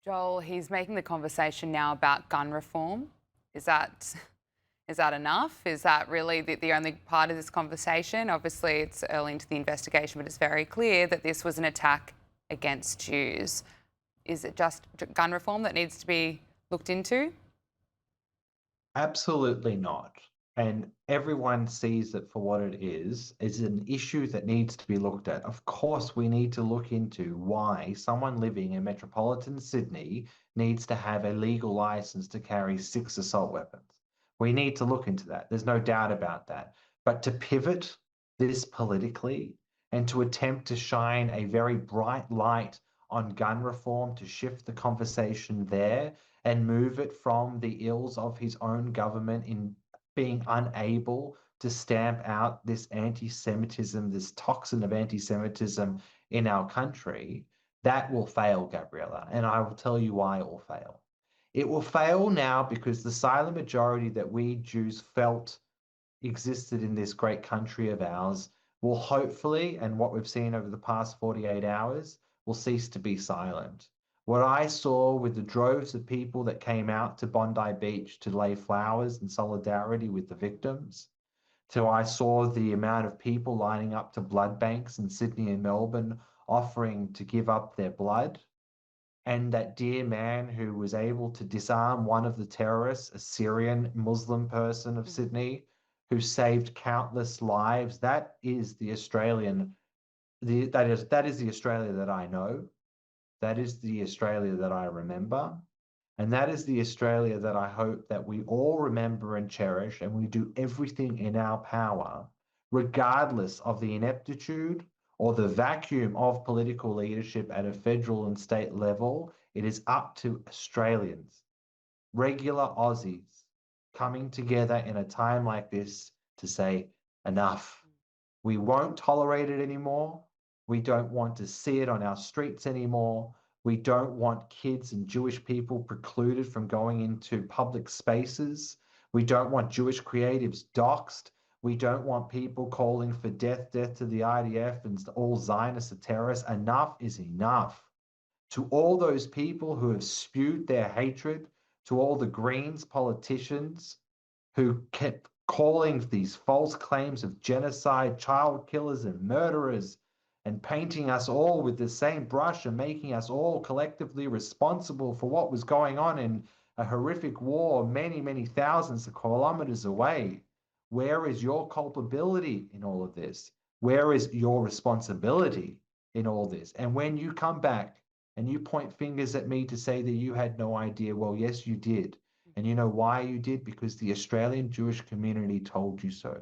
Joel, he's making the conversation now about gun reform. Is that enough? Is that really the only part of this conversation? Obviously, it's early into the investigation, but it's very clear that this was an attack against Jews. Is it just gun reform that needs to be looked into? Absolutely not. And everyone sees it for what it is an issue that needs to be looked at. Of course, we need to look into why someone living in metropolitan Sydney needs to have a legal license to carry 6 assault weapons. We need to look into that. There's no doubt about that. But to pivot this politically and to attempt to shine a very bright light on gun reform to shift the conversation there and move it from the ills of his own government in being unable to stamp out this anti Semitism, this toxin of anti Semitism in our country, that will fail, Gabriella. And I will tell you why it will fail. It will fail now because the silent majority that we Jews felt existed in this great country of ours will hopefully, and what we've seen over the past 48 hours, will cease to be silent. What I saw with the droves of people that came out to Bondi Beach to lay flowers in solidarity with the victims, to I saw the amount of people lining up to blood banks in Sydney and Melbourne offering to give up their blood, and that dear man who was able to disarm one of the terrorists, a Syrian Muslim person of Sydney, who saved countless lives. That is the Australian, that is the Australia that I know. That is the Australia that I remember. And that is the Australia that I hope that we all remember and cherish, and we do everything in our power, regardless of the ineptitude or the vacuum of political leadership at a federal and state level. It is up to Australians, regular Aussies, coming together in a time like this to say, enough. We won't tolerate it anymore. We don't want to see it on our streets anymore. We don't want kids and Jewish people precluded from going into public spaces. We don't want Jewish creatives doxxed. We don't want people calling for death to the IDF and all Zionists are terrorists. Enough is enough. To all those people who have spewed their hatred, to all the Greens politicians who kept calling these false claims of genocide, child killers, and murderers, and painting us all with the same brush and making us all collectively responsible for what was going on in a horrific war many, many thousands of kilometers away. Where is your culpability in all of this? Where is your responsibility in all this? And when you come back and you point fingers at me to say that you had no idea, well, yes, you did. And you know why you did? Because the Australian Jewish community told you so.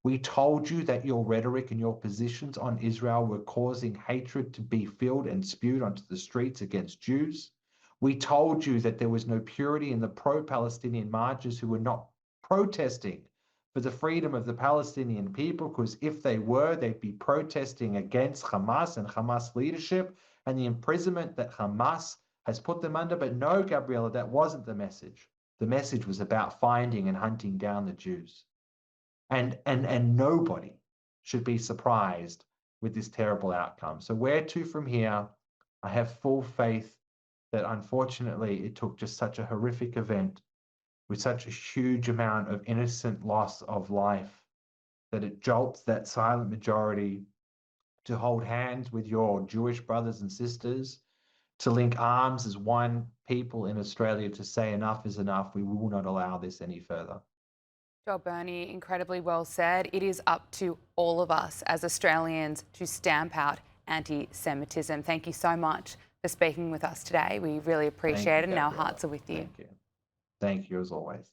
We told you that your rhetoric and your positions on Israel were causing hatred to be filled and spewed onto the streets against Jews. We told you that there was no purity in the pro-Palestinian marchers who were not protesting for the freedom of the Palestinian people, because if they were, they'd be protesting against Hamas and Hamas leadership and the imprisonment that Hamas has put them under. But no, Gabriella, that wasn't the message. The message was about finding and hunting down the Jews. And nobody should be surprised with this terrible outcome. So where to from here? I have full faith that unfortunately it took just such a horrific event with such a huge amount of innocent loss of life that it jolts that silent majority to hold hands with your Jewish brothers and sisters, to link arms as one people in Australia to say enough is enough. We will not allow this any further. Joel Burnie, incredibly well said. It is up to all of us as Australians to stamp out anti-Semitism. Thank you so much for speaking with us today. We really Thank appreciate you, it, and our Gabriella. hearts are with you. Thank you. Thank you as always.